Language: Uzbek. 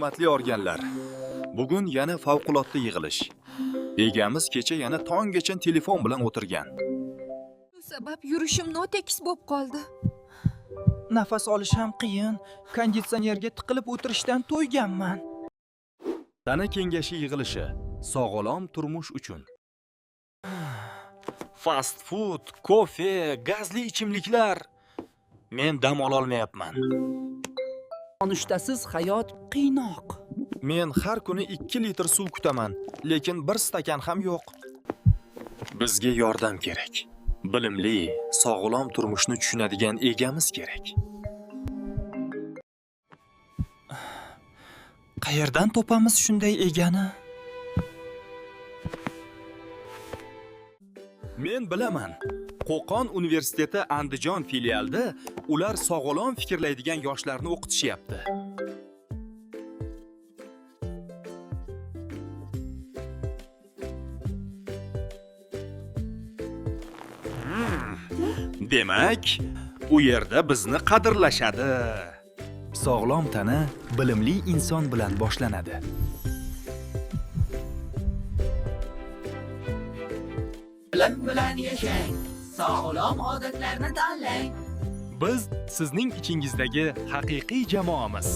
Hurmatli organlar, bugun yana favqulodda yig'ilish. Egamiz kecha yana tonggacha telefon bilan o'tirgan. Shu sabab yurishim notekis bo'lib qoldi. Nafas olish ham qiyin, konditsionerga tiqilib o'tirishdan to'yganman. Tana kengashi yig'ilishi sog'lom turmush uchun. Fast food, kofe, gazli ichimliklar. Men dam ola olmayapman. Nonushtasiz hayot qiynoq. Men har kuni 2 litr suv kutaman, lekin 1 stakan ham yo'q. Bizga yordam kerak. Bilimli, sog'lom turmushni tushunadigan egamiz kerak. Qayerdan topamiz shunday egani? Men bilaman. Qo'qon universiteti Andijon filialida ular sog'lom fikrlaydigan yoshlarni o'qitishyapti. Demak, u yerda bizni qadrlashadi. Sog'lom tana bilimli inson bilan boshlanadi. Bilim bilan yashang, sog'lom odatlarni tanlang. Biz sizning ichingizdagi haqiqiy jamoamiz.